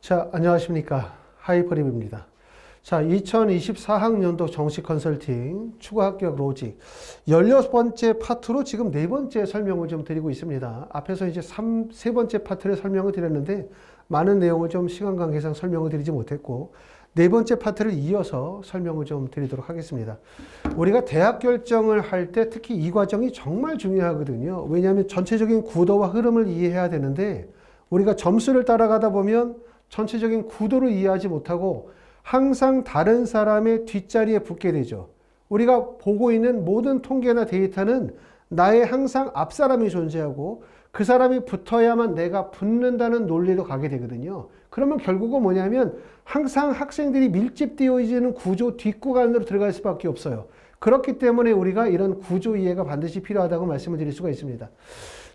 자, 안녕하십니까. 하이퍼립입니다. 자, 2024학년도 정식 컨설팅, 추가 합격 로직 16번째 파트로 지금 4번째 설명을 좀 드리고 있습니다. 앞에서 이제 3번째 파트를 설명을 드렸는데 많은 내용을 좀 시간 관계상 설명을 드리지 못했고 4번째 파트를 이어서 설명을 좀 드리도록 하겠습니다. 우리가 대학 결정을 할 때 특히 이 과정이 정말 중요하거든요. 왜냐하면 전체적인 구도와 흐름을 이해해야 되는데 우리가 점수를 따라가다 보면 전체적인 구도를 이해하지 못하고 항상 다른 사람의 뒷자리에 붙게 되죠. 우리가 보고 있는 모든 통계나 데이터는 나의 항상 앞사람이 존재하고 그 사람이 붙어야만 내가 붙는다는 논리로 가게 되거든요. 그러면 결국은 뭐냐면 항상 학생들이 밀집되어지는 구조 뒷구간으로 들어갈 수밖에 없어요. 그렇기 때문에 우리가 이런 구조 이해가 반드시 필요하다고 말씀을 드릴 수가 있습니다.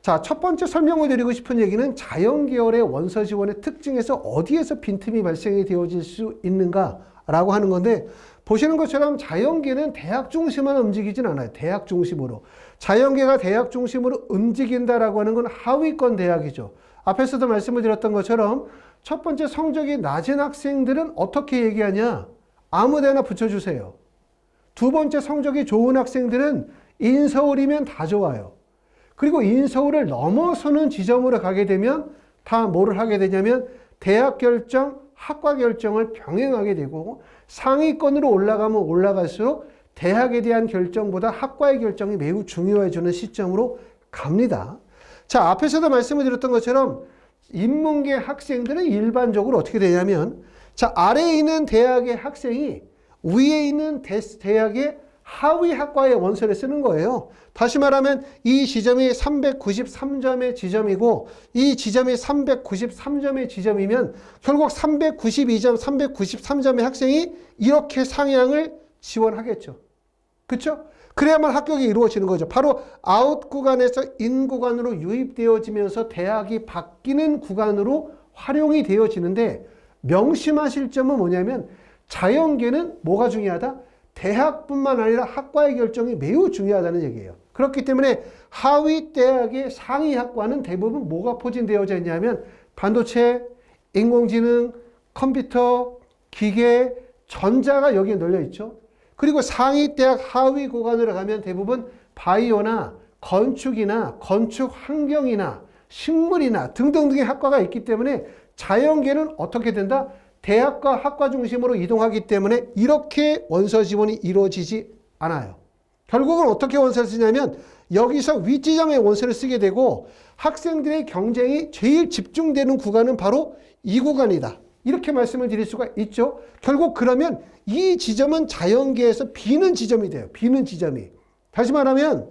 자, 첫 번째 설명을 드리고 싶은 얘기는 자연계열의 원서 지원의 특징에서 어디에서 빈틈이 발생이 되어질 수 있는가라고 하는 건데, 보시는 것처럼 자연계는 대학 중심만 움직이진 않아요. 대학 중심으로. 자연계가 대학 중심으로 움직인다라고 하는 건 하위권 대학이죠. 앞에서도 말씀을 드렸던 것처럼 첫 번째 성적이 낮은 학생들은 어떻게 얘기하냐? 아무 데나 붙여주세요. 두 번째 성적이 좋은 학생들은 인서울이면 다 좋아요. 그리고 인서울을 넘어서는 지점으로 가게 되면 다 뭐를 하게 되냐면 대학 결정, 학과 결정을 병행하게 되고 상위권으로 올라가면 올라갈수록 대학에 대한 결정보다 학과의 결정이 매우 중요해지는 시점으로 갑니다. 자, 앞에서도 말씀을 드렸던 것처럼 인문계 학생들은 일반적으로 어떻게 되냐면 자, 아래에 있는 대학의 학생이 위에 있는 대학의 하위 학과의 원서를 쓰는 거예요. 다시 말하면 이 지점이 393점의 지점이고 이 지점이 393점의 지점이면 결국 392점, 393점의 학생이 이렇게 상향을 지원하겠죠. 그렇죠? 그래야만 합격이 이루어지는 거죠. 바로 아웃 구간에서 인 구간으로 유입되어지면서 대학이 바뀌는 구간으로 활용이 되어지는데 명심하실 점은 뭐냐면 자연계는 뭐가 중요하다? 대학뿐만 아니라 학과의 결정이 매우 중요하다는 얘기예요. 그렇기 때문에 하위 대학의 상위 학과는 대부분 뭐가 포진되어져 있냐면 반도체, 인공지능, 컴퓨터, 기계, 전자가 여기에 널려 있죠. 그리고 상위 대학 하위 구간으로 가면 대부분 바이오나 건축이나 건축 환경이나 식물이나 등등등의 학과가 있기 때문에 자연계는 어떻게 된다? 대학과 학과 중심으로 이동하기 때문에 이렇게 원서 지원이 이루어지지 않아요. 결국은 어떻게 원서를 쓰냐면 여기서 윗지점에 원서를 쓰게 되고 학생들의 경쟁이 제일 집중되는 구간은 바로 이 구간이다. 이렇게 말씀을 드릴 수가 있죠. 결국 그러면 이 지점은 자연계에서 비는 지점이 돼요. 비는 지점이. 다시 말하면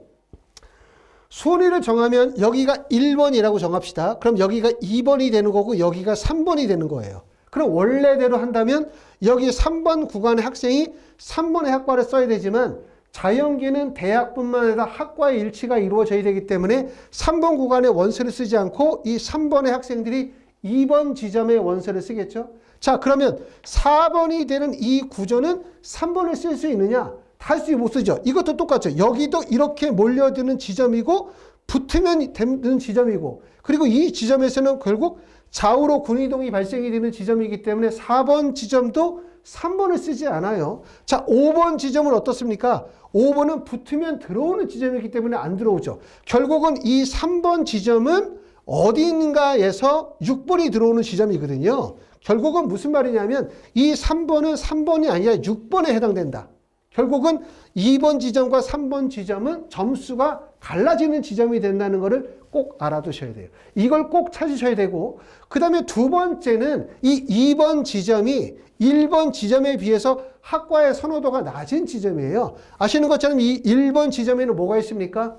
순위를 정하면 여기가 1번이라고 정합시다. 그럼 여기가 2번이 되는 거고 여기가 3번이 되는 거예요. 그럼 원래대로 한다면 여기 3번 구간의 학생이 3번의 학과를 써야 되지만 자연계는 대학뿐만 아니라 학과의 일치가 이루어져야 되기 때문에 3번 구간의 원서를 쓰지 않고 이 3번의 학생들이 2번 지점의 원서를 쓰겠죠. 자, 그러면 4번이 되는 이 구조는 3번을 쓸 수 있느냐? 다시 못 쓰죠. 이것도 똑같죠. 여기도 이렇게 몰려드는 지점이고 붙으면 되는 지점이고 그리고 이 지점에서는 결국 좌우로 군이동이 발생이 되는 지점이기 때문에 4번 지점도 3번을 쓰지 않아요. 자, 5번 지점은 어떻습니까? 5번은 붙으면 들어오는 지점이기 때문에 안 들어오죠. 결국은 이 3번 지점은 어디인가에서 6번이 들어오는 지점이거든요. 결국은 무슨 말이냐면 이 3번은 3번이 아니라 6번에 해당된다. 결국은 2번 지점과 3번 지점은 점수가 갈라지는 지점이 된다는 것을 꼭 알아두셔야 돼요. 이걸 꼭 찾으셔야 되고 그 다음에 두 번째는 이 2번 지점이 1번 지점에 비해서 학과의 선호도가 낮은 지점이에요. 아시는 것처럼 이 1번 지점에는 뭐가 있습니까?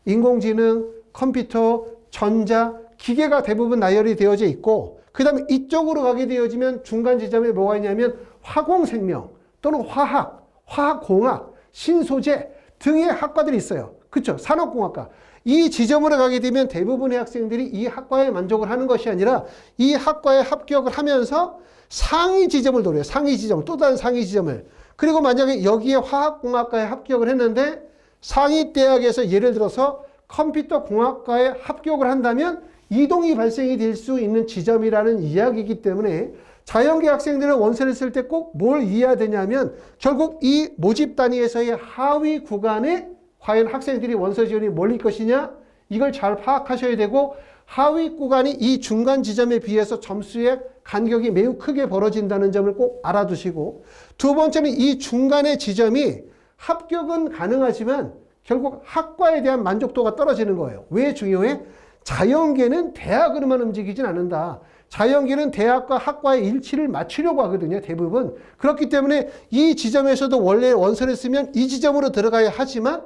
인공지능, 컴퓨터, 전자, 기계가 대부분 나열이 되어져 있고 그 다음에 이쪽으로 가게 되어지면 중간 지점에 뭐가 있냐면 화공생명 또는 화학, 화학공학, 신소재 등의 학과들이 있어요. 그렇죠? 산업공학과. 이 지점으로 가게 되면 대부분의 학생들이 이 학과에 만족을 하는 것이 아니라 이 학과에 합격을 하면서 상위 지점을 노려요. 상위 지점, 또 다른 상위 지점을. 그리고 만약에 여기에 화학공학과에 합격을 했는데 상위 대학에서 예를 들어서 컴퓨터 공학과에 합격을 한다면 이동이 발생이 될 수 있는 지점이라는 이야기이기 때문에 자연계 학생들은 원서를 쓸 때 꼭 뭘 이해해야 되냐면 결국 이 모집 단위에서의 하위 구간에 과연 학생들이 원서 지원이 몰릴 것이냐 이걸 잘 파악하셔야 되고 하위 구간이 이 중간 지점에 비해서 점수의 간격이 매우 크게 벌어진다는 점을 꼭 알아두시고 두 번째는 이 중간의 지점이 합격은 가능하지만 결국 학과에 대한 만족도가 떨어지는 거예요. 왜 중요해? 자연계는 대학으로만 움직이진 않는다. 자연계는 대학과 학과의 일치를 맞추려고 하거든요. 대부분. 그렇기 때문에 이 지점에서도 원래 원서를 쓰면 이 지점으로 들어가야 하지만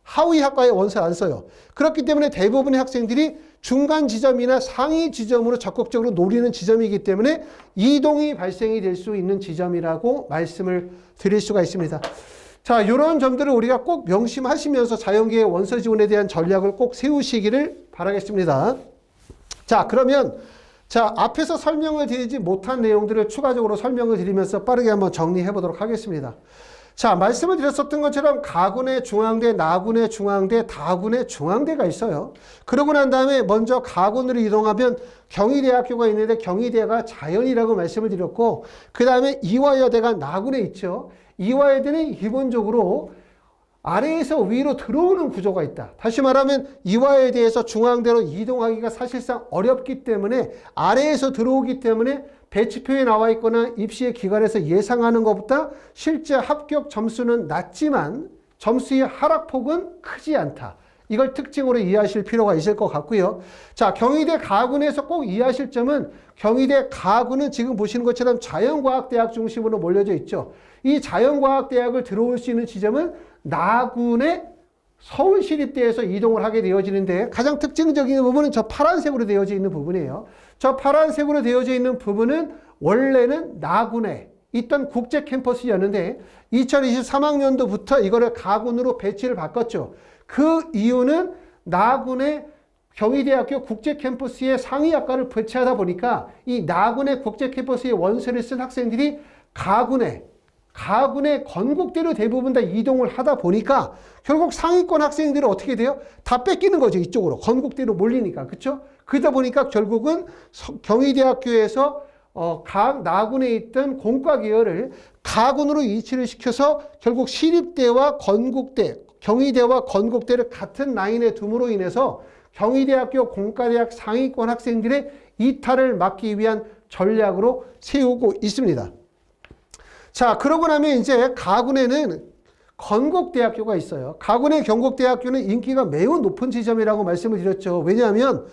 하위 학과에 원서를 안 써요. 그렇기 때문에 대부분의 학생들이 중간 지점이나 상위 지점으로 적극적으로 노리는 지점이기 때문에 이동이 발생이 될 수 있는 지점이라고 말씀을 드릴 수가 있습니다. 자, 이런 점들을 우리가 꼭 명심하시면서 자연계의 원서 지원에 대한 전략을 꼭 세우시기를 바라겠습니다. 자, 그러면 앞에서 설명을 드리지 못한 내용들을 추가적으로 설명을 드리면서 빠르게 한번 정리해 보도록 하겠습니다. 자, 말씀을 드렸었던 것처럼 가군의 중앙대, 나군의 중앙대, 다군의 중앙대가 있어요. 그러고 난 다음에 먼저 가군으로 이동하면 경희대학교가 있는데 경희대가 자연이라고 말씀을 드렸고 그 다음에 이화여대가 나군에 있죠. 이화여대는 기본적으로 아래에서 위로 들어오는 구조가 있다. 다시 말하면 이화여대에서 중앙대로 이동하기가 사실상 어렵기 때문에 아래에서 들어오기 때문에 배치표에 나와 있거나 입시의 기관에서 예상하는 것보다 실제 합격 점수는 낮지만 점수의 하락폭은 크지 않다. 이걸 특징으로 이해하실 필요가 있을 것 같고요. 자, 경희대 가군에서 꼭 이해하실 점은 경희대 가군은 지금 보시는 것처럼 자연과학대학 중심으로 몰려져 있죠. 이 자연과학대학을 들어올 수 있는 지점은 나군의 서울시립대에서 이동을 하게 되어지는데 가장 특징적인 부분은 저 파란색으로 되어져 있는 부분이에요. 저 파란색으로 되어져 있는 부분은 원래는 나군에 있던 국제 캠퍼스였는데 2023학년도부터 이거를 가군으로 배치를 바꿨죠. 그 이유는 나군의 경희대학교 국제 캠퍼스에 상위학과를 배치하다 보니까 이 나군의 국제 캠퍼스에 원서를 쓴 학생들이 가군의 건국대로 대부분 다 이동을 하다 보니까 결국 상위권 학생들은 어떻게 돼요? 다 뺏기는 거죠. 이쪽으로. 건국대로 몰리니까. 그렇죠? 그러다 보니까 결국은 경희대학교에서 나군에 있던 공과 계열을 가군으로 이치를 시켜서 결국 시립대와 건국대, 경희대와 건국대를 같은 라인에 둠으로 인해서 경희대학교 공과대학 상위권 학생들의 이탈을 막기 위한 전략으로 세우고 있습니다. 자, 그러고 나면 이제 가군에는 건국대학교가 있어요. 가군의 건국대학교는 인기가 매우 높은 지점이라고 말씀을 드렸죠. 왜냐하면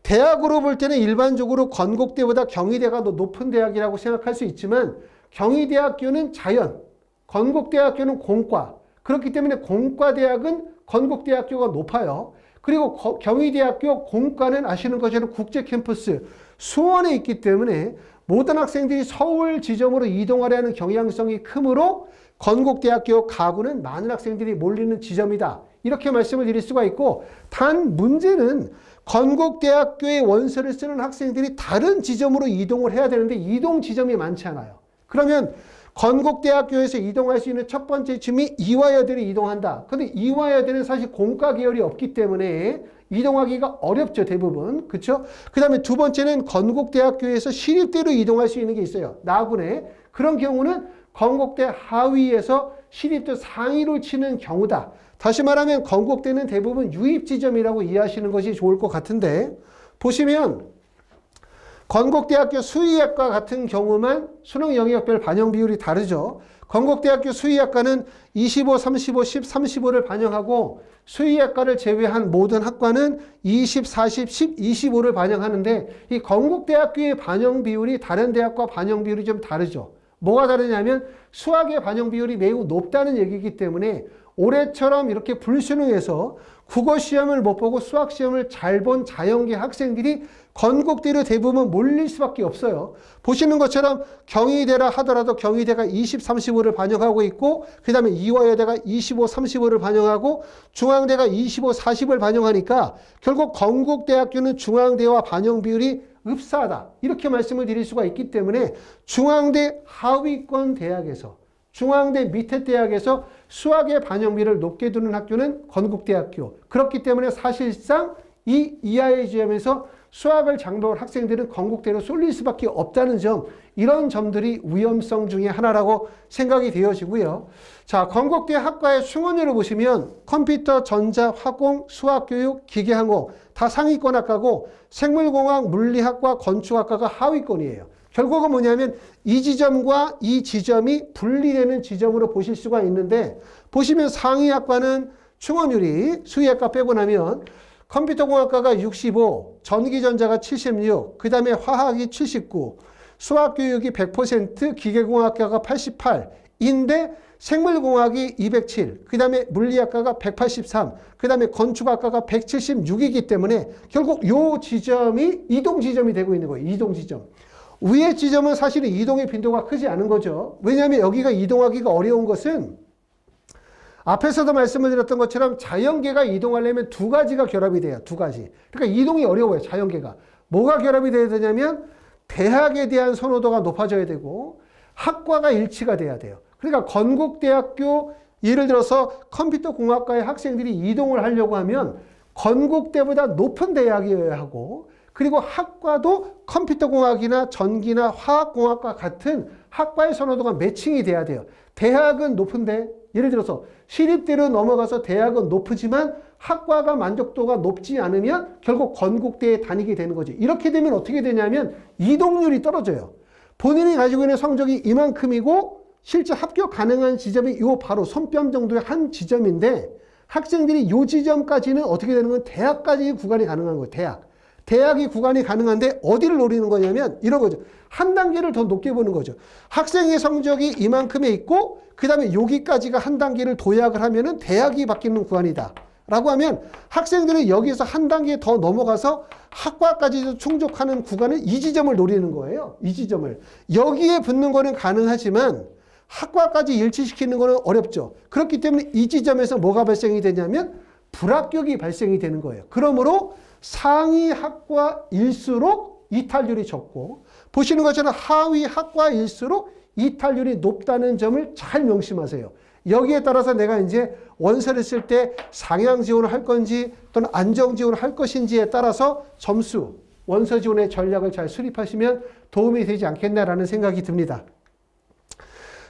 대학으로 볼 때는 일반적으로 건국대보다 경희대가 더 높은 대학이라고 생각할 수 있지만 경희대학교는 자연, 건국대학교는 공과. 그렇기 때문에 공과대학은 건국대학교가 높아요. 그리고 경희대학교 공과는 아시는 것처럼 국제 캠퍼스 수원에 있기 때문에 모든 학생들이 서울 지점으로 이동하려는 경향성이 크므로 건국대학교 가구는 많은 학생들이 몰리는 지점이다. 이렇게 말씀을 드릴 수가 있고 단 문제는 건국대학교의 원서를 쓰는 학생들이 다른 지점으로 이동을 해야 되는데 이동 지점이 많지 않아요. 그러면 건국대학교에서 이동할 수 있는 첫 번째 지점이 이화여대로 이동한다. 그런데 이화여대는 사실 공과 계열이 없기 때문에 이동하기가 어렵죠. 대부분. 그렇죠? 그 다음에 두 번째는 건국대학교에서 시립대로 이동할 수 있는 게 있어요. 나군에. 그런 경우는 건국대 하위에서 시립대 상위로 치는 경우다. 다시 말하면 건국대는 대부분 유입지점이라고 이해하시는 것이 좋을 것 같은데 보시면 건국대학교 수의학과 같은 경우만 수능 영역별 반영 비율이 다르죠. 건국대학교 수의학과는 25, 35, 10, 35를 반영하고 수의학과를 제외한 모든 학과는 20, 40, 10, 25를 반영하는데 이 건국대학교의 반영 비율이 다른 대학과 반영 비율이 좀 다르죠. 뭐가 다르냐면 수학의 반영 비율이 매우 높다는 얘기이기 때문에 올해처럼 이렇게 불수능에서 국어시험을 못 보고 수학시험을 잘 본 자연계 학생들이 건국대로 대부분 몰릴 수밖에 없어요. 보시는 것처럼 경희대라 하더라도 경희대가 20, 35를 반영하고 있고 그 다음에 이화여대가 25, 35를 반영하고 중앙대가 25, 40을 반영하니까 결국 건국대학교는 중앙대와 반영 비율이 흡사하다. 이렇게 말씀을 드릴 수가 있기 때문에 중앙대 하위권 대학에서 중앙대 밑에 대학에서 수학의 반영비를 높게 두는 학교는 건국대학교. 그렇기 때문에 사실상 이 이하의 지점에서 수학을 장벽을 학생들은 건국대로 쏠릴 수밖에 없다는 점, 이런 점들이 위험성 중에 하나라고 생각이 되어지고요. 자, 건국대 학과의 승원율을 보시면 컴퓨터, 전자, 화공, 수학교육, 기계항공 다 상위권 학과고 생물공학, 물리학과, 건축학과가 하위권이에요. 결국은 뭐냐면 이 지점과 이 지점이 분리되는 지점으로 보실 수가 있는데, 보시면 상위 학과는 충원율이 수의학과 빼고 나면 컴퓨터공학과가 65, 전기전자가 76, 그 다음에 화학이 79, 수학교육이 100%, 기계공학과가 88인데 생물공학이 207, 그 다음에 물리학과가 183, 그 다음에 건축학과가 176이기 때문에 결국 요 지점이 이동 지점이 되고 있는 거예요. 이동 지점. 위의 지점은 사실은 이동의 빈도가 크지 않은 거죠. 왜냐하면 여기가 이동하기가 어려운 것은 앞에서도 말씀을 드렸던 것처럼 자연계가 이동하려면 두 가지가 결합이 돼요. 두 가지. 그러니까 이동이 어려워요. 자연계가. 뭐가 결합이 돼야 되냐면 대학에 대한 선호도가 높아져야 되고 학과가 일치가 돼야 돼요. 그러니까 건국대학교 예를 들어서 컴퓨터공학과의 학생들이 이동을 하려고 하면 건국대보다 높은 대학이어야 하고, 그리고 학과도 컴퓨터공학이나 전기나 화학공학과 같은 학과의 선호도가 매칭이 돼야 돼요. 대학은 높은데 예를 들어서 시립대로 넘어가서 대학은 높으지만 학과가 만족도가 높지 않으면 결국 건국대에 다니게 되는 거죠. 이렇게 되면 어떻게 되냐면 이동률이 떨어져요. 본인이 가지고 있는 성적이 이만큼이고 실제 합격 가능한 지점이 요 바로 손뼉 정도의 한 지점인데, 학생들이 요 지점까지는 어떻게 되는 건 대학까지 구간이 가능한 거예요. 대학이 구간이 가능한데 어디를 노리는 거냐면 이런 거죠. 한 단계를 더 높게 보는 거죠. 학생의 성적이 이만큼에 있고 그 다음에 여기까지가 한 단계를 도약을 하면은 대학이 바뀌는 구간이다 라고 하면 학생들은 여기서 한 단계 더 넘어가서 학과까지도 충족하는 구간은 이 지점을 노리는 거예요. 이 지점을. 여기에 붙는 거는 가능하지만 학과까지 일치시키는 거는 어렵죠. 그렇기 때문에 이 지점에서 뭐가 발생이 되냐면 불합격이 발생이 되는 거예요. 그러므로 상위 학과일수록 이탈률이 적고, 보시는 것처럼 하위 학과일수록 이탈률이 높다는 점을 잘 명심하세요. 여기에 따라서 내가 이제 원서를 쓸 때 상향 지원을 할 건지 또는 안정 지원을 할 것인지에 따라서 점수, 원서 지원의 전략을 잘 수립하시면 도움이 되지 않겠나라는 생각이 듭니다.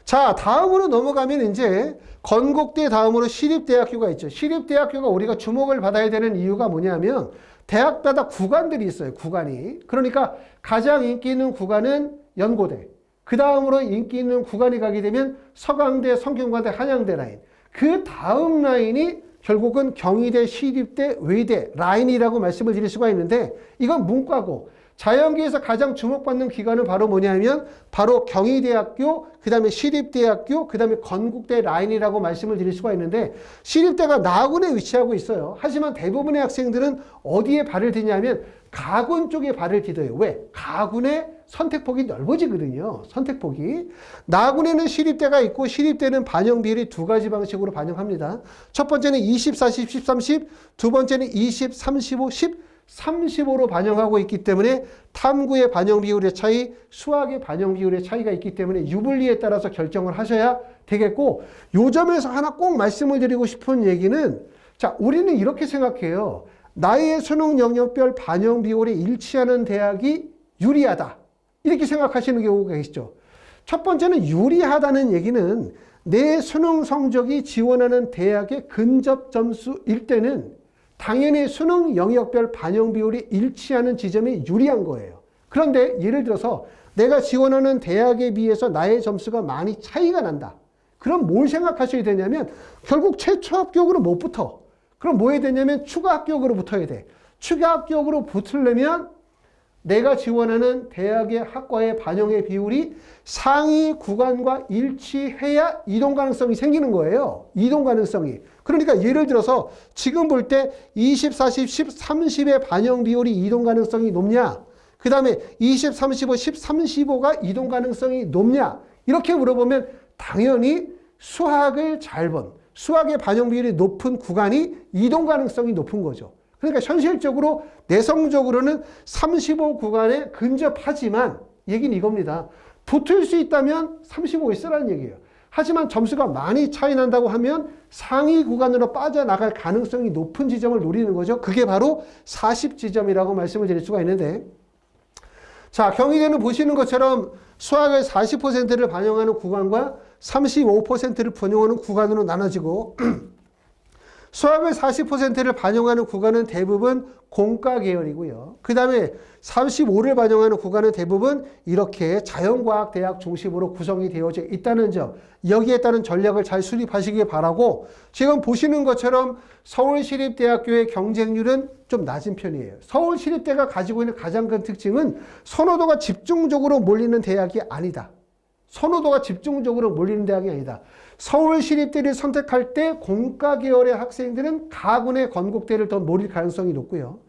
자, 다음으로 넘어가면 이제 건국대 다음으로 시립대학교가 있죠. 시립대학교가 우리가 주목을 받아야 되는 이유가 뭐냐면 대학마다 구간들이 있어요. 구간이. 그러니까 가장 인기 있는 구간은 연고대. 그 다음으로 인기 있는 구간이 가게 되면 서강대, 성균관대, 한양대 라인. 그 다음 라인이 결국은 경희대, 시립대, 외대 라인이라고 말씀을 드릴 수가 있는데, 이건 문과고 자연계에서 가장 주목받는 기관은 바로 뭐냐면 바로 경희대학교, 그 다음에 시립대학교, 그 다음에 건국대 라인이라고 말씀을 드릴 수가 있는데, 시립대가 나군에 위치하고 있어요. 하지만 대부분의 학생들은 어디에 발을 디냐면 가군 쪽에 발을 디뎌요. 왜? 가군의 선택폭이 넓어지거든요. 선택폭이. 나군에는 시립대가 있고 시립대는 반영 비율이 두 가지 방식으로 반영합니다. 첫 번째는 20, 40, 10, 30, 두 번째는 20, 35, 10, 35로 반영하고 있기 때문에 탐구의 반영 비율의 차이, 수학의 반영 비율의 차이가 있기 때문에 유불리에 따라서 결정을 하셔야 되겠고, 요 점에서 하나 꼭 말씀을 드리고 싶은 얘기는, 자, 우리는 이렇게 생각해요. 나의 수능 영역별 반영 비율이 일치하는 대학이 유리하다. 이렇게 생각하시는 경우가 계시죠. 첫 번째는 유리하다는 얘기는 내 수능 성적이 지원하는 대학의 근접 점수일 때는 당연히 수능 영역별 반영 비율이 일치하는 지점이 유리한 거예요. 그런데 예를 들어서 내가 지원하는 대학에 비해서 나의 점수가 많이 차이가 난다. 그럼 뭘 생각하셔야 되냐면 결국 최초 합격으로 못 붙어. 그럼 뭐 해야 되냐면 추가 합격으로 붙어야 돼. 추가 합격으로 붙으려면 내가 지원하는 대학의 학과의 반영의 비율이 상위 구간과 일치해야 이동 가능성이 생기는 거예요. 이동 가능성이. 그러니까 예를 들어서 지금 볼 때 20, 40, 10, 30의 반영 비율이 이동 가능성이 높냐? 그 다음에 20, 35, 10, 35가 이동 가능성이 높냐? 이렇게 물어보면 당연히 수학을 잘 본, 수학의 반영 비율이 높은 구간이 이동 가능성이 높은 거죠. 그러니까 현실적으로 내성적으로는 35 구간에 근접하지만 얘기는 이겁니다. 붙을 수 있다면 35에 쓰라는 얘기예요. 하지만 점수가 많이 차이 난다고 하면 상위 구간으로 빠져나갈 가능성이 높은 지점을 노리는 거죠. 그게 바로 40지점이라고 말씀을 드릴 수가 있는데, 자, 경희대는 보시는 것처럼 수학의 40%를 반영하는 구간과 35%를 반영하는 구간으로 나눠지고 수학의 40%를 반영하는 구간은 대부분 공과 계열이고요. 그 다음에 35를 반영하는 구간은 대부분 이렇게 자연과학 대학 중심으로 구성이 되어져 있다는 점, 여기에 따른 전략을 잘 수립하시기 바라고, 지금 보시는 것처럼 서울시립대학교의 경쟁률은 좀 낮은 편이에요. 서울시립대가 가지고 있는 가장 큰 특징은 선호도가 집중적으로 몰리는 대학이 아니다. 선호도가 집중적으로 몰리는 대학이 아니다. 서울시립대를 선택할 때 공과 계열의 학생들은 가군의 건국대를 더 노릴 가능성이 높고요.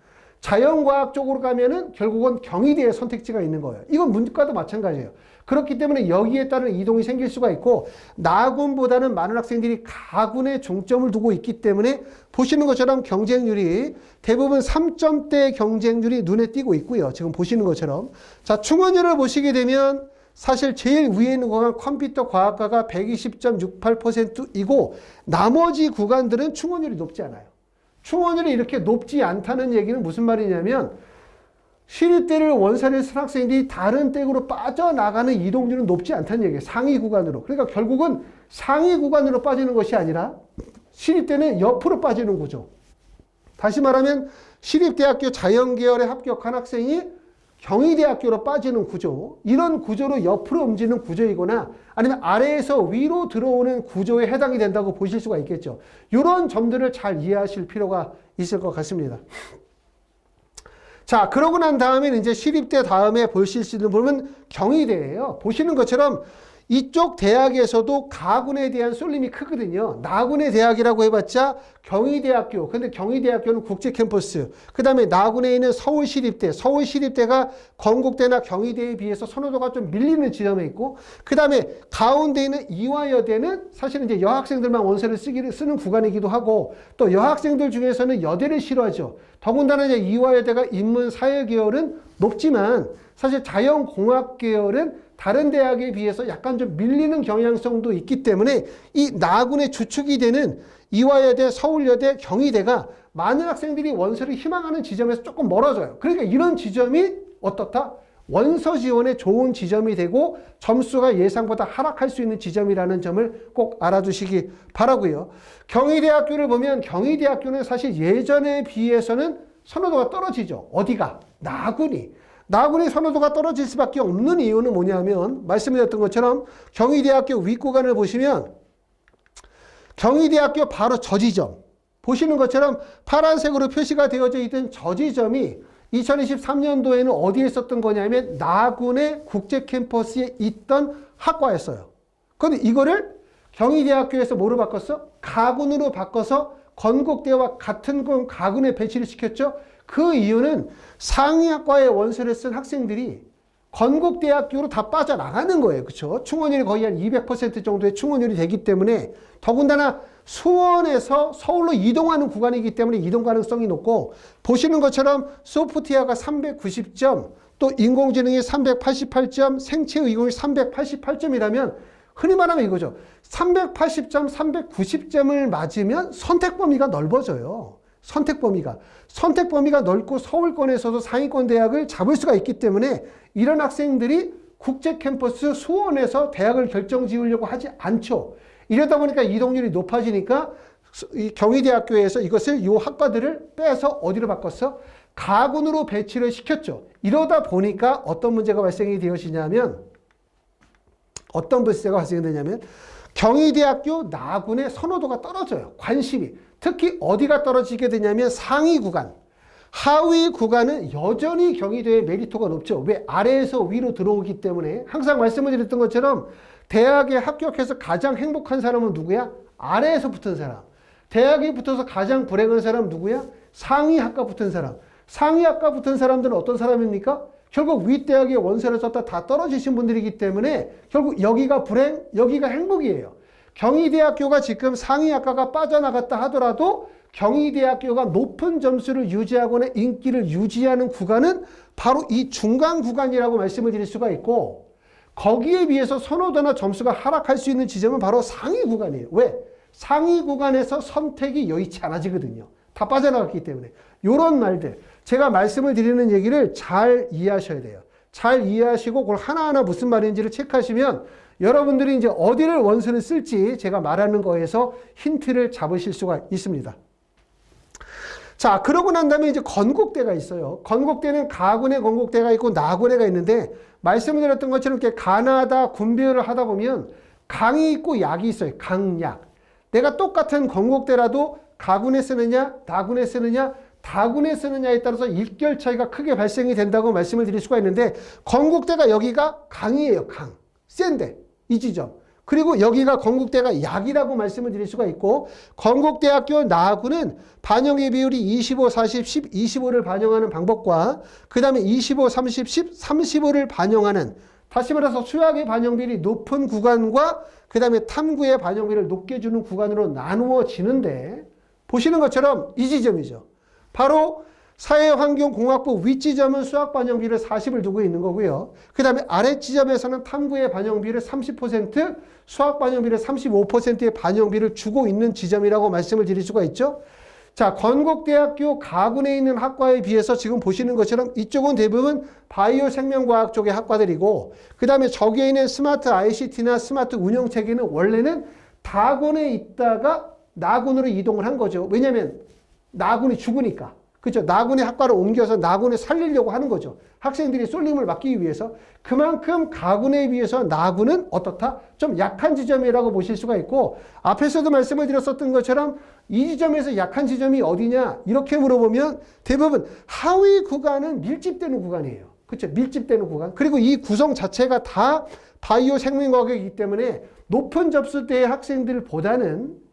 자연과학 쪽으로 가면은 결국은 경희대의 선택지가 있는 거예요. 이건 문과도 마찬가지예요. 그렇기 때문에 여기에 따른 이동이 생길 수가 있고, 나군보다는 많은 학생들이 가군에 중점을 두고 있기 때문에 보시는 것처럼 경쟁률이 대부분 3점대 경쟁률이 눈에 띄고 있고요. 지금 보시는 것처럼. 자, 충원율을 보시게 되면 사실 제일 위에 있는 구간 컴퓨터 과학과가 120.68%이고 나머지 구간들은 충원율이 높지 않아요. 충원율이 이렇게 높지 않다는 얘기는 무슨 말이냐면 시립대를 원서를 쓴 학생들이 다른 댁으로 빠져나가는 이동률은 높지 않다는 얘기예요. 상위 구간으로. 그러니까 결국은 상위 구간으로 빠지는 것이 아니라 시립대는 옆으로 빠지는 거죠. 다시 말하면 시립대학교 자연계열에 합격한 학생이 경희대학교로 빠지는 구조, 이런 구조로 옆으로 움직이는 구조이거나 아니면 아래에서 위로 들어오는 구조에 해당이 된다고 보실 수가 있겠죠. 이런 점들을 잘 이해하실 필요가 있을 것 같습니다. 자, 그러고 난 다음에 이제 시립대 다음에 보실 수 있는 부분은 경희대예요. 보시는 것처럼 이쪽 대학에서도 가군에 대한 쏠림이 크거든요. 나군의 대학이라고 해봤자 경희대학교. 근데 경희대학교는 국제 캠퍼스. 그 다음에 나군에 있는 서울시립대. 서울시립대가 건국대나 경희대에 비해서 선호도가 좀 밀리는 지점에 있고, 그 다음에 가운데 있는 이화여대는 사실은 이제 여학생들만 원서를 쓰는 구간이기도 하고, 또 여학생들 중에서는 여대를 싫어하죠. 더군다나 이제 이화여대가 인문사회 계열은 높지만 사실 자연공학 계열은 다른 대학에 비해서 약간 좀 밀리는 경향성도 있기 때문에 이 나군의 주축이 되는 이화여대, 서울여대, 경희대가 많은 학생들이 원서를 희망하는 지점에서 조금 멀어져요. 그러니까 이런 지점이 어떻다? 원서 지원에 좋은 지점이 되고 점수가 예상보다 하락할 수 있는 지점이라는 점을 꼭 알아두시기 바라고요. 경희대학교를 보면 경희대학교는 사실 예전에 비해서는 선호도가 떨어지죠. 어디가? 나군이 선호도가 떨어질 수밖에 없는 이유는 뭐냐면 말씀드렸던 것처럼 경희대학교 윗구간을 보시면 경희대학교 바로 저 지점, 보시는 것처럼 파란색으로 표시가 되어져 있던 저 지점이 2023년도에는 어디에 있었던 거냐면 나군의 국제 캠퍼스에 있던 학과였어요. 그런데 이거를 경희대학교에서 뭐로 바꿨어? 가군으로 바꿔서 건국대와 같은 가군에 배치를 시켰죠. 그 이유는 상위학과에 원서를 쓴 학생들이 건국대학교로 다 빠져나가는 거예요. 그렇죠? 충원율이 거의 한 200% 정도의 충원율이 되기 때문에, 더군다나 수원에서 서울로 이동하는 구간이기 때문에 이동 가능성이 높고, 보시는 것처럼 소프트웨어가 390점, 또 인공지능이 388점, 생체의공이 388점이라면 흔히 말하면 이거죠. 380점, 390점을 맞으면 선택 범위가 넓어져요. 선택 범위가 넓고 서울권에서도 상위권 대학을 잡을 수가 있기 때문에 이런 학생들이 국제 캠퍼스 수원에서 대학을 결정 지으려고 하지 않죠. 이러다 보니까 이동률이 높아지니까 이 경희대학교에서 이것을 이 학과들을 빼서 어디로 바꿨어? 가군으로 배치를 시켰죠. 이러다 보니까 어떤 문제가 발생이 되었냐면 경희대학교 나군의 선호도가 떨어져요. 관심이. 특히 어디가 떨어지게 되냐면 상위 구간. 하위 구간은 여전히 경희대의 메리트가 높죠. 왜? 아래에서 위로 들어오기 때문에. 항상 말씀을 드렸던 것처럼 대학에 합격해서 가장 행복한 사람은 누구야? 아래에서 붙은 사람. 대학에 붙어서 가장 불행한 사람은 누구야? 상위 학과 붙은 사람. 상위 학과 붙은 사람들은 어떤 사람입니까? 결국 윗대학에 원서를 썼다 다 떨어지신 분들이기 때문에 결국 여기가 불행, 여기가 행복이에요. 경희대학교가 지금 상위학과가 빠져나갔다 하더라도 경희대학교가 높은 점수를 유지하거나 인기를 유지하는 구간은 바로 이 중간 구간이라고 말씀을 드릴 수가 있고, 거기에 비해서 선호도나 점수가 하락할 수 있는 지점은 바로 상위 구간이에요. 왜? 상위 구간에서 선택이 여의치 않아지거든요. 다 빠져나갔기 때문에. 이런 말들, 제가 말씀을 드리는 얘기를 잘 이해하셔야 돼요. 잘 이해하시고 그걸 하나하나 무슨 말인지를 체크하시면 여러분들이 이제 어디를 원수를 쓸지 제가 말하는 거에서 힌트를 잡으실 수가 있습니다. 자, 그러고 난 다음에 이제 건국대가 있어요. 건국대는 가군의 건국대가 있고 나군대가 있는데 말씀을 드렸던 것처럼 이렇게 가나다 군비를 하다 보면 강이 있고 약이 있어요. 강약. 내가 똑같은 건국대라도 가군에 쓰느냐, 나군에 쓰느냐, 다군에 쓰느냐에 따라서 일결 차이가 크게 발생이 된다고 말씀을 드릴 수가 있는데 건국대가 여기가 강이에요. 강. 센데. 이 지점. 그리고 여기가 건국대가 약이라고 말씀을 드릴 수가 있고 건국대학교 나군은 반영의 비율이 25, 40, 10, 25를 반영하는 방법과 그 다음에 25, 30, 10, 35를 반영하는 다시 말해서 수학의 반영비율이 높은 구간과 그 다음에 탐구의 반영비를 높게 주는 구간으로 나누어지는데 보시는 것처럼 이 지점이죠. 바로 사회환경공학부 윗지점은 수학 반영비를 40을 두고 있는 거고요. 그 다음에 아랫지점에서는 탐구의 반영비를 30%, 수학 반영비를 35%의 반영비를 주고 있는 지점이라고 말씀을 드릴 수가 있죠. 자, 건국대학교 가군에 있는 학과에 비해서 지금 보시는 것처럼 이쪽은 대부분 바이오 생명과학 쪽의 학과들이고 그 다음에 저기에 있는 스마트 ICT나 스마트 운영체계는 원래는 다군에 있다가 나군으로 이동을 한 거죠. 왜냐하면 나군이 죽으니까. 그렇죠. 나군의 학과를 옮겨서 나군을 살리려고 하는 거죠. 학생들이 쏠림을 막기 위해서. 그만큼 가군에 비해서 나군은 어떻다? 좀 약한 지점이라고 보실 수가 있고 앞에서도 말씀을 드렸었던 것처럼 이 지점에서 약한 지점이 어디냐? 이렇게 물어보면 대부분 하위 구간은 밀집되는 구간이에요. 그렇죠. 밀집되는 구간. 그리고 이 구성 자체가 다 바이오 생명과학이기 때문에 높은 접수대의 학생들보다는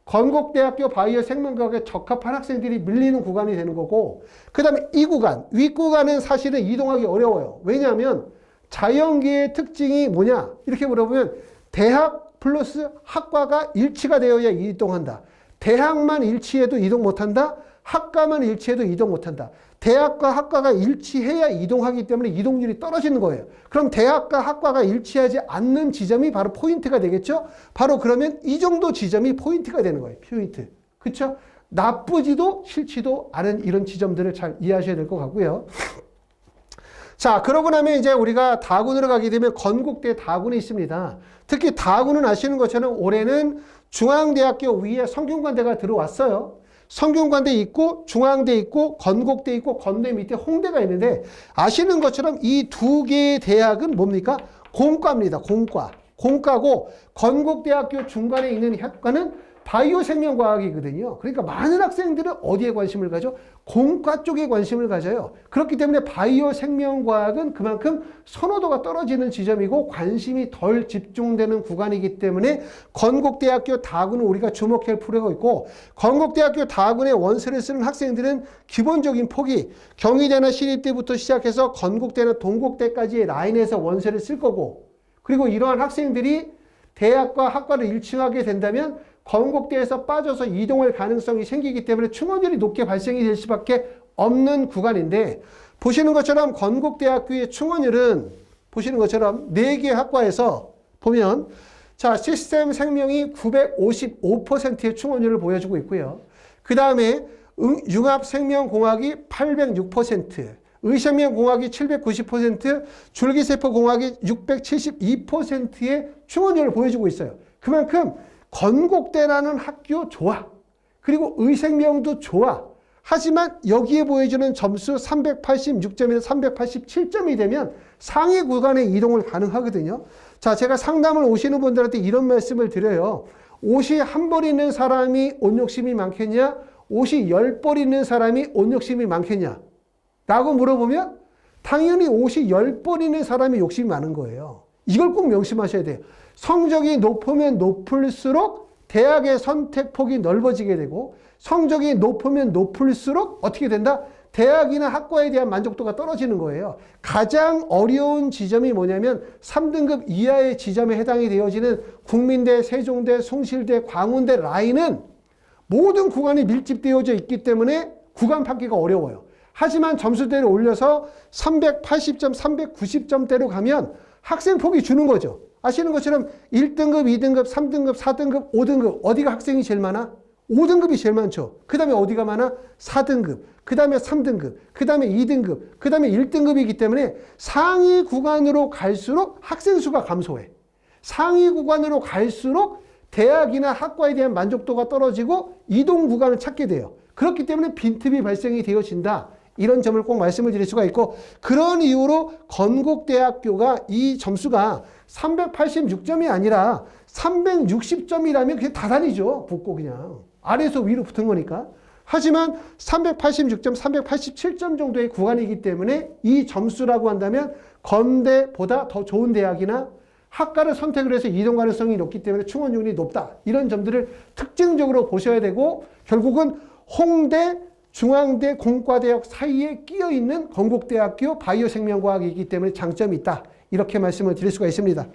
건국대학교 바이오 생명과학에 적합한 학생들이 밀리는 구간이 되는 거고 그 다음에 이 구간, 윗구간은 사실은 이동하기 어려워요. 왜냐하면 자연계의 특징이 뭐냐? 이렇게 물어보면 대학 플러스 학과가 일치가 되어야 이동한다. 대학만 일치해도 이동 못한다. 학과만 일치해도 이동 못한다. 대학과 학과가 일치해야 이동하기 때문에 이동률이 떨어지는 거예요. 그럼 대학과 학과가 일치하지 않는 지점이 바로 포인트가 되겠죠? 바로 그러면 이 정도 지점이 포인트가 되는 거예요. 포인트. 그렇죠? 나쁘지도 싫지도 않은 이런 지점들을 잘 이해하셔야 될 것 같고요. 자, 그러고 나면 이제 우리가 다군으로 가게 되면 건국대 다군이 있습니다. 특히 다군은 아시는 것처럼 올해는 중앙대학교 위에 성균관대가 들어왔어요. 성균관대 있고 중앙대 있고 건국대 있고 건대 밑에 홍대가 있는데 아시는 것처럼 이 두 개의 대학은 뭡니까? 공과입니다. 공과. 공과고 건국대학교 중간에 있는 학과는 바이오 생명과학이거든요. 그러니까 많은 학생들은 어디에 관심을 가죠? 공과 쪽에 관심을 가져요. 그렇기 때문에 바이오 생명과학은 그만큼 선호도가 떨어지는 지점이고 관심이 덜 집중되는 구간이기 때문에 건국대학교 다군은 우리가 주목할 필요가 있고 건국대학교 다군의 원서를 쓰는 학생들은 기본적인 폭이 경희대나 시립대부터 시작해서 건국대나 동국대까지의 라인에서 원서를 쓸 거고 그리고 이러한 학생들이 대학과 학과를 일치하게 된다면 건국대에서 빠져서 이동할 가능성이 생기기 때문에 충원율이 높게 발생이 될 수밖에 없는 구간인데 보시는 것처럼 건국대학교의 충원율은 보시는 것처럼 4개 학과에서 보면 자 시스템 생명이 955%의 충원율을 보여주고 있고요. 그 다음에 융합생명공학이 806%, 의생명공학이 790%, 줄기세포공학이 672%의 충원율을 보여주고 있어요. 그만큼 건국대라는 학교 좋아. 그리고 의생명도 좋아. 하지만 여기에 보여주는 점수 386점에서 387점이 되면 상위 구간에 이동을 가능하거든요. 자, 제가 상담을 오시는 분들한테 이런 말씀을 드려요. 옷이 한 벌 있는 사람이 옷 욕심이 많겠냐? 옷이 10벌 있는 사람이 옷 욕심이 많겠냐? 라고 물어보면 당연히 옷이 10벌 있는 사람이 욕심이 많은 거예요. 이걸 꼭 명심하셔야 돼요. 성적이 높으면 높을수록 대학의 선택폭이 넓어지게 되고 성적이 높으면 높을수록 어떻게 된다? 대학이나 학과에 대한 만족도가 떨어지는 거예요. 가장 어려운 지점이 뭐냐면 3등급 이하의 지점에 해당이 되어지는 국민대, 세종대, 숭실대, 광운대 라인은 모든 구간이 밀집되어져 있기 때문에 구간 판기가 어려워요. 하지만 점수대를 올려서 380점, 390점대로 가면 학생 폭이 주는 거죠. 아시는 것처럼 1등급, 2등급, 3등급, 4등급, 5등급 어디가 학생이 제일 많아? 5등급이 제일 많죠. 그 다음에 어디가 많아? 4등급, 그 다음에 3등급, 그 다음에 2등급, 그 다음에 1등급이기 때문에 상위 구간으로 갈수록 학생 수가 감소해. 상위 구간으로 갈수록 대학이나 학과에 대한 만족도가 떨어지고 이동 구간을 찾게 돼요. 그렇기 때문에 빈틈이 발생이 되어진다. 이런 점을 꼭 말씀을 드릴 수가 있고, 그런 이유로 건국대학교가 이 점수가 386점이 아니라 360점이라면 그게 다단이죠. 붙고 그냥 아래에서 위로 붙은 거니까. 하지만 386점, 387점 정도의 구간이기 때문에 이 점수라고 한다면 건대보다 더 좋은 대학이나 학과를 선택을 해서 이동 가능성이 높기 때문에 충원율이 높다. 이런 점들을 특징적으로 보셔야 되고, 결국은 홍대, 중앙대, 공과대학 사이에 끼어있는 건국대학교 바이오생명과학이기 때문에 장점이 있다. 이렇게 말씀을 드릴 수가 있습니다.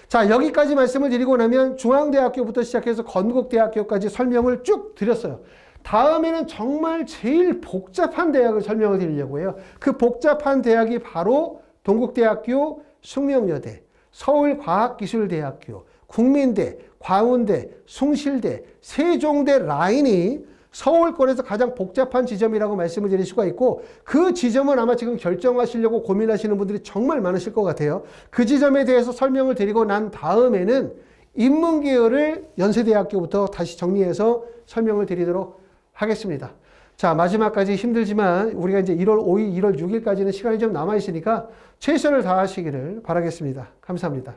자, 여기까지 말씀을 드리고 나면 중앙대학교부터 시작해서 건국대학교까지 설명을 쭉 드렸어요. 다음에는 정말 제일 복잡한 대학을 설명을 드리려고 해요. 그 복잡한 대학이 바로 동국대학교, 숙명여대, 서울과학기술대학교, 국민대, 광운대, 숭실대, 세종대 라인이 서울권에서 가장 복잡한 지점이라고 말씀을 드릴 수가 있고, 그 지점은 아마 지금 결정하시려고 고민하시는 분들이 정말 많으실 것 같아요. 그 지점에 대해서 설명을 드리고 난 다음에는 인문계열을 연세대학교부터 다시 정리해서 설명을 드리도록 하겠습니다. 자, 마지막까지 힘들지만 우리가 이제 1월 5일, 1월 6일까지는 시간이 좀 남아있으니까 최선을 다하시기를 바라겠습니다. 감사합니다.